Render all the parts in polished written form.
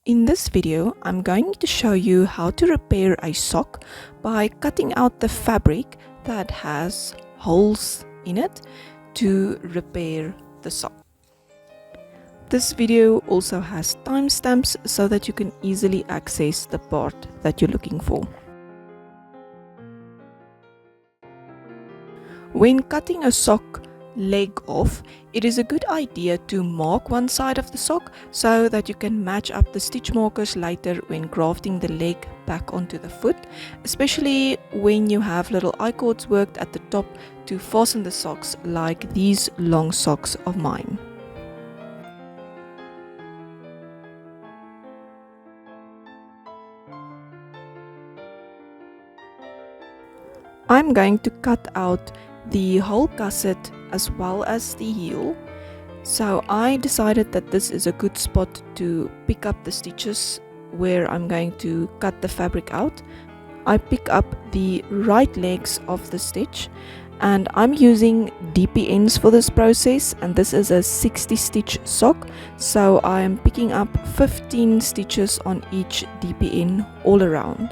In this video, I'm going to show you how to repair a sock by cutting out the fabric that has holes in it to repair the sock. This video also has timestamps so that you can easily access the part that you're looking for. When cutting a sock leg off, it is a good idea to mark one side of the sock so that you can match up the stitch markers later when grafting the leg back onto the foot, especially when you have little I-cords worked at the top to fasten the socks like these long socks of mine. I'm going to cut out the whole gusset as well as the heel, so I decided that this is a good spot to pick up the stitches where I'm going to cut the fabric out. I pick up the right legs of the stitch and I'm using DPNs for this process, and this is a 60 stitch sock, so I am picking up 15 stitches on each DPN all around.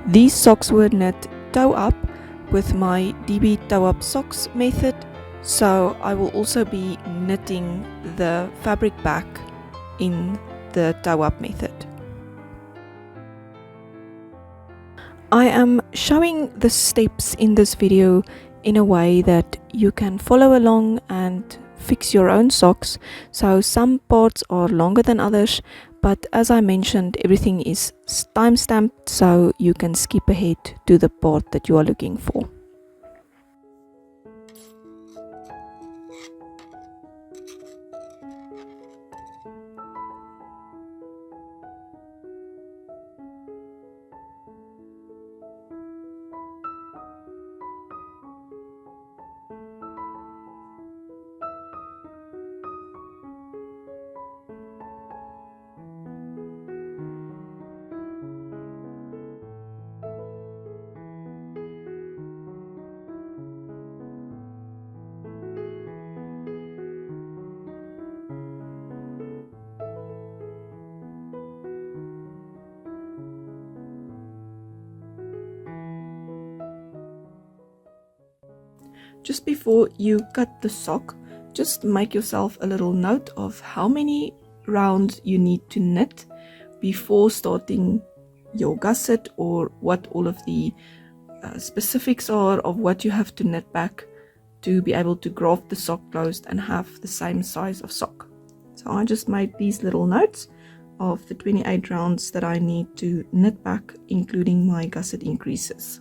These socks were knit toe up with my DB toe up socks method, so I will also be knitting the fabric back in the toe up method. I am showing the steps in this video in a way that you can follow along and fix your own socks, so some parts are longer than others, but as I mentioned, everything is time-stamped so you can skip ahead to the part that you are looking for. Just before you cut the sock, just make yourself a little note of how many rounds you need to knit before starting your gusset, or what all of the specifics are of what you have to knit back to be able to graft the sock closed and have the same size of sock. So I just made these little notes of the 28 rounds that I need to knit back, including my gusset increases.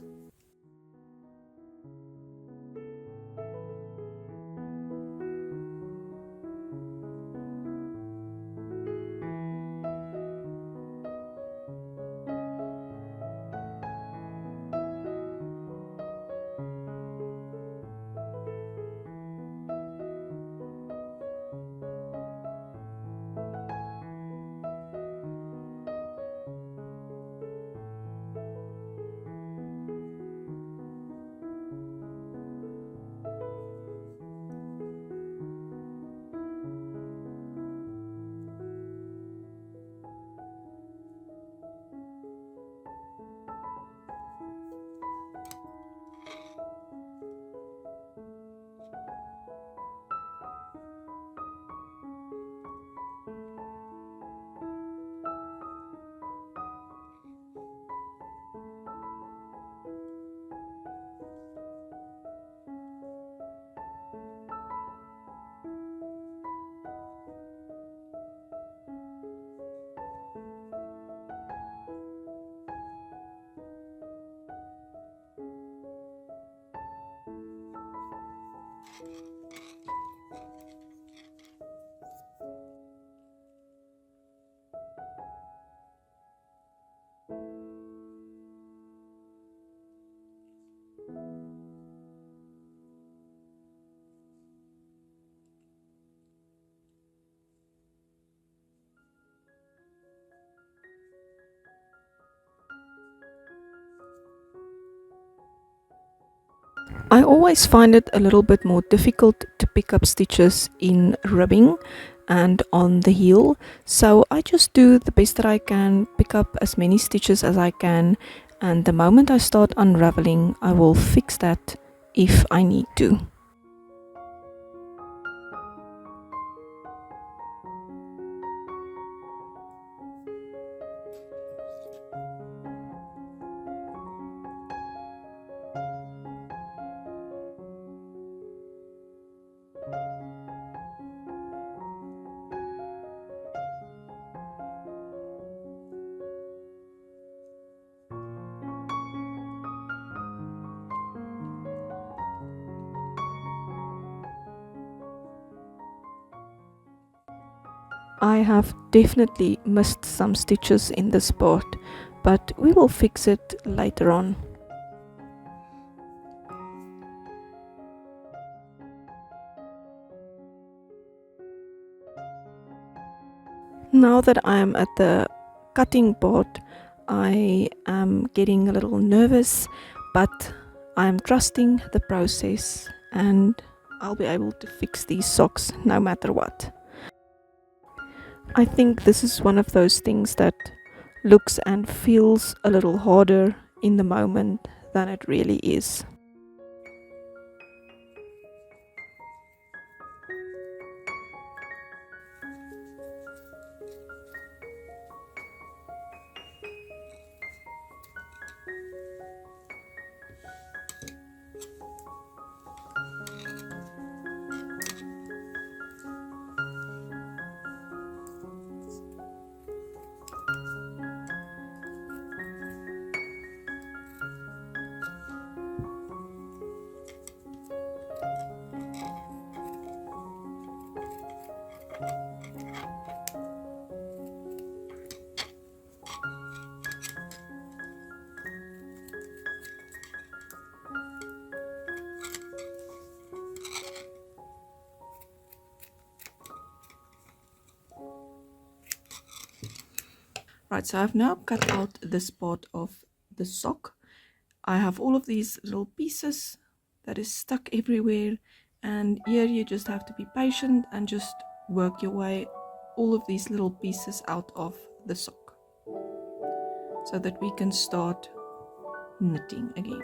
I always find it a little bit more difficult to pick up stitches in ribbing and on the heel, so I just do the best that I can, pick up as many stitches as I can, and the moment I start unraveling I will fix that if I need to. I have definitely missed some stitches in this part, but we will fix it later on. Now that I am at the cutting part, I am getting a little nervous, but I am trusting the process and I'll be able to fix these socks no matter what. I think this is one of those things that looks and feels a little harder in the moment than it really is. Right, so I've now cut out this part of the sock. I have all of these little pieces that is stuck everywhere, and here you just have to be patient and just work your way all of these little pieces out of the sock so that we can start knitting again.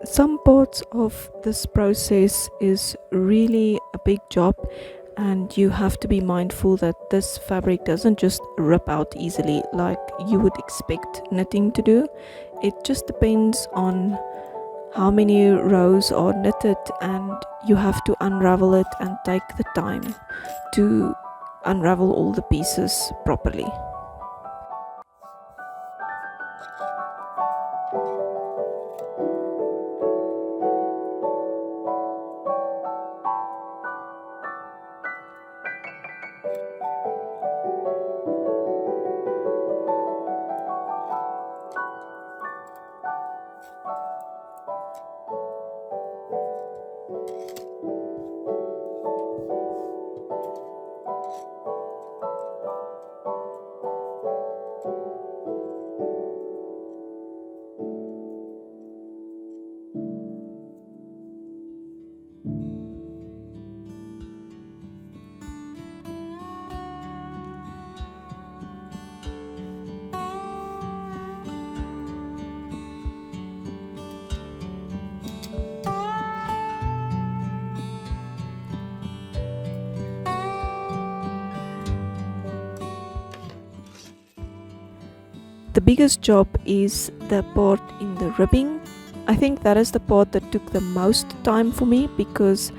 Some parts of this process is really a big job, and you have to be mindful that this fabric doesn't just rip out easily like you would expect knitting to do. It just depends on how many rows are knitted, and you have to unravel it and take the time to unravel all the pieces properly. biggest job is the part in the ribbing. I think that is the part that took the most time for me because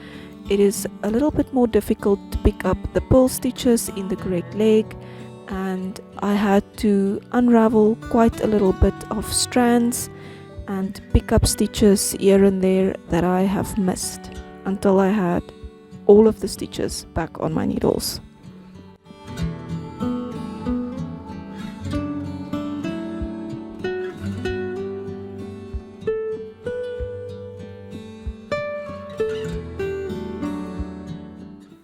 it is a little bit more difficult to pick up the pearl stitches in the correct leg, and I had to unravel quite a little bit of strands and pick up stitches here and there that I have missed until I had all of the stitches back on my needles.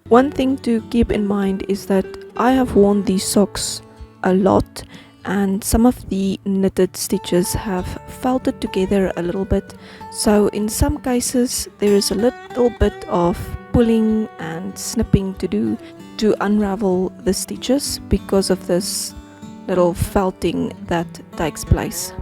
One thing to keep in mind is that I have worn these socks a lot, and some of the knitted stitches have felted together a little bit, so in some cases there is a little bit of pulling and snipping to do to unravel the stitches because of this little felting that takes place.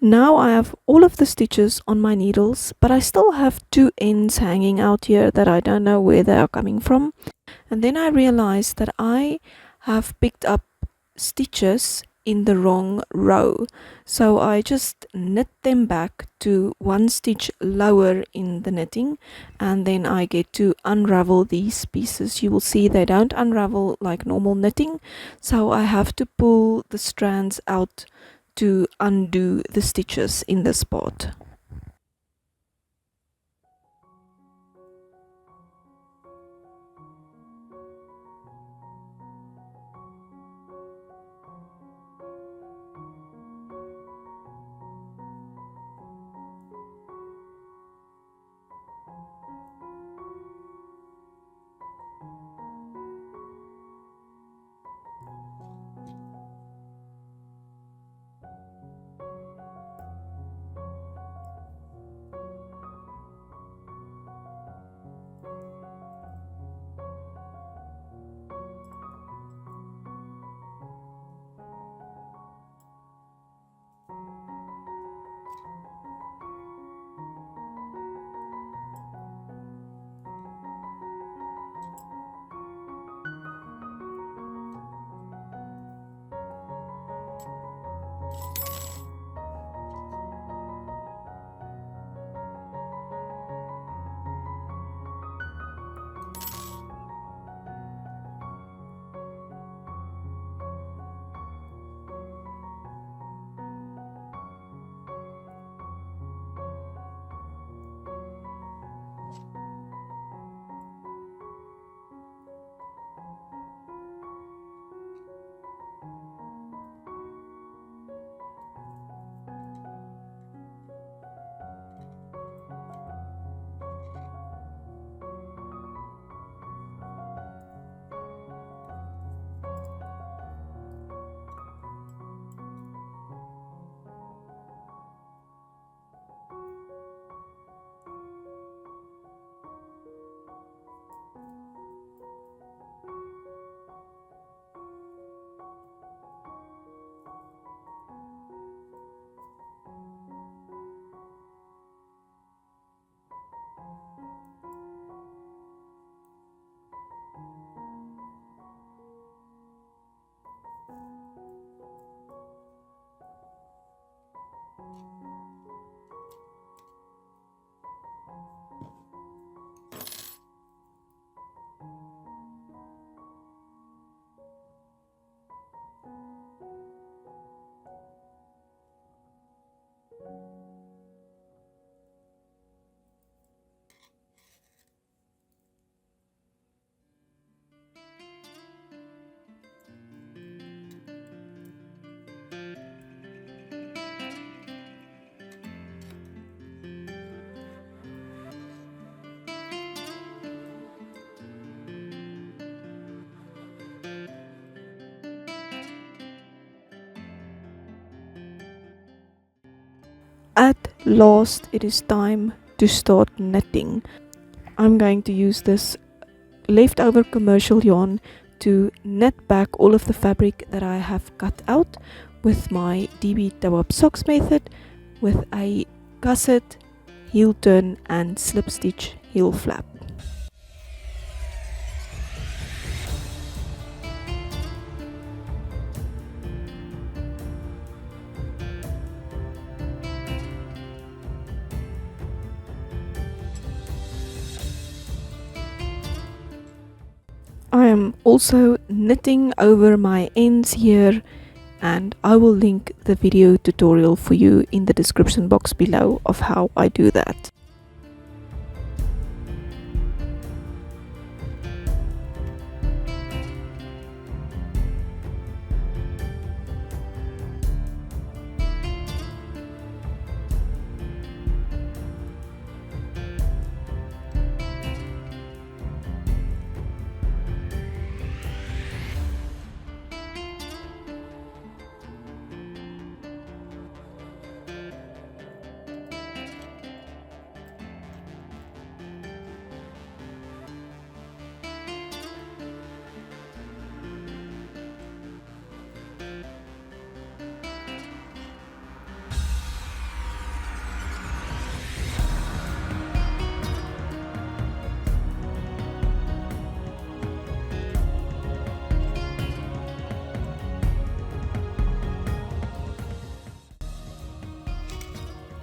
Now I have all of the stitches on my needles, but I still have two ends hanging out here that I don't know where they are coming from. And then I realized that I have picked up stitches in the wrong row. So I just knit them back to one stitch lower in the knitting, and then I get to unravel these pieces. You will see they don't unravel like normal knitting, so I have to pull the strands out to undo the stitches in this part. last, it is time to start knitting. I'm going to use this leftover commercial yarn to knit back all of the fabric that I have cut out with my DB toe-up socks method with a gusset, heel turn and slip stitch heel flap. I am also knitting over my ends here, and I will link the video tutorial for you in the description box below of how I do that.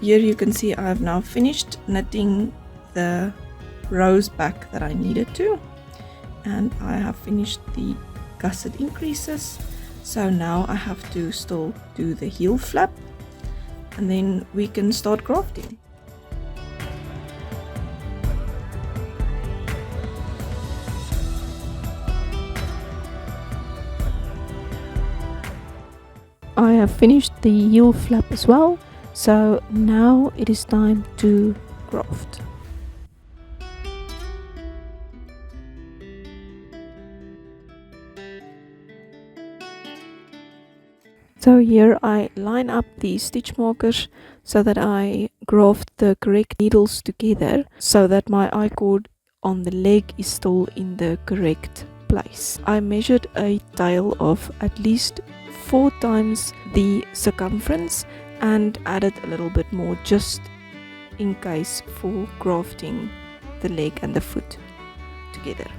Here you can see I have now finished knitting the rows back that I needed to, and I have finished the gusset increases. So now I have to still do the heel flap, and then we can start grafting. I have finished the heel flap as well, so now it is time to graft. So here I line up the stitch markers so that I graft the correct needles together so that my I-cord on the leg is still in the correct place. I measured a tail of at least 4 times the circumference and added a little bit more just in case for grafting the leg and the foot together.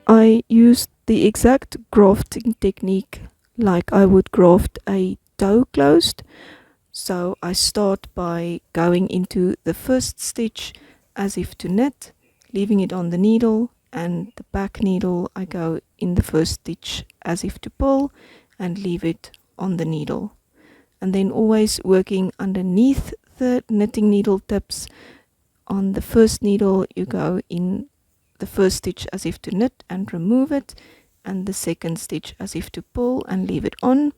I used the exact grafting technique like I would graft a toe closed. So I start by going into the first stitch as if to knit, leaving it on the needle, and the back needle I go in the first stitch as if to pull and leave it on the needle. And then always working underneath the knitting needle tips. On the first needle you go in the first stitch as if to knit and remove it, and the second stitch as if to pull and leave it on.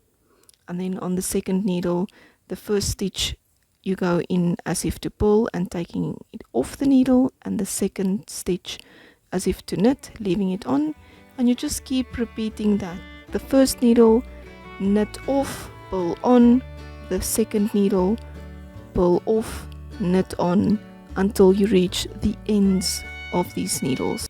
And then on the second needle, the first stitch you go in as if to pull and taking it off the needle, and the second stitch as if to knit, leaving it on, and you just keep repeating that. The first needle, knit off, pull on, the second needle, pull off, knit on, until you reach the ends of these needles.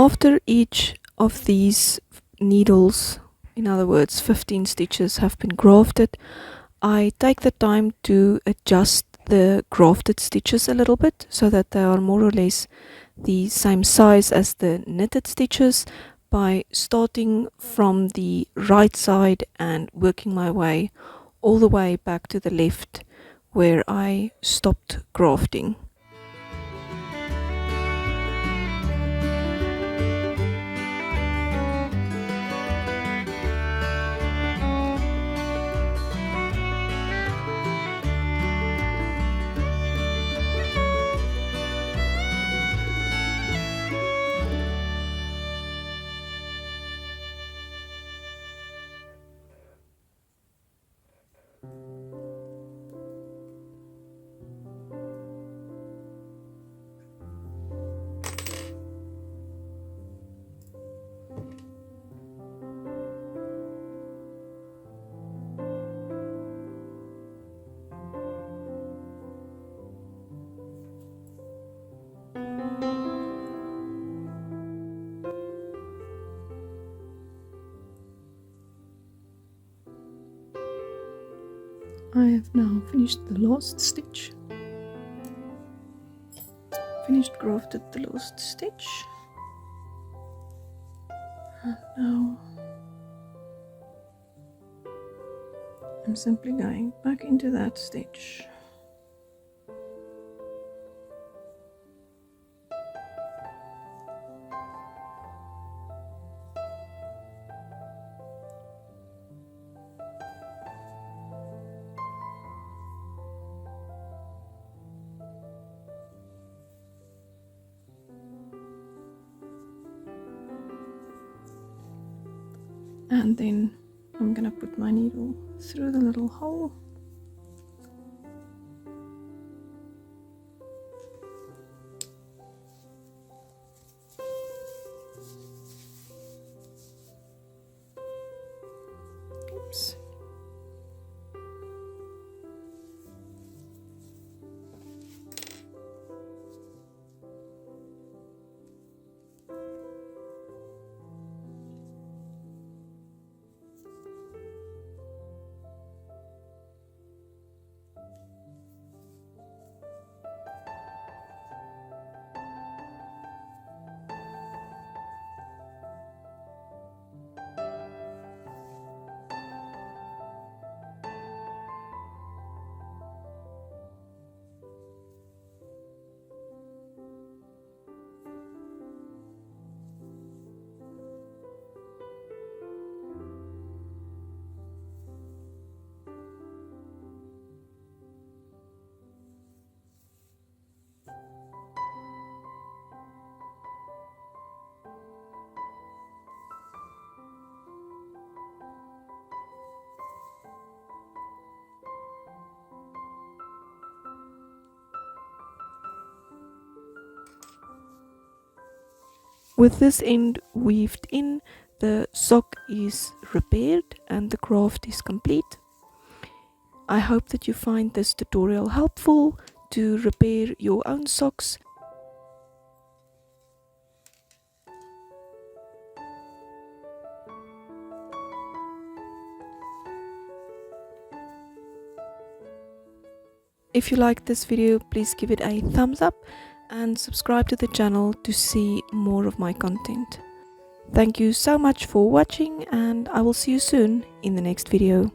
After each of these needles, in other words 15 stitches, have been grafted, I take the time to adjust the grafted stitches a little bit so that they are more or less the same size as the knitted stitches, by starting from the right side and working my way all the way back to the left where I stopped grafting. I have now finished the last stitch. Finished grafted the last stitch. And now I'm simply going back into that stitch. And then I'm gonna put my needle through the little hole. Oops. With this end weaved in, the sock is repaired and the craft is complete. I hope that you find this tutorial helpful to repair your own socks. If you liked this video, please give it a thumbs up and subscribe to the channel to see more of my content. Thank you so much for watching, and I will see you soon in the next video.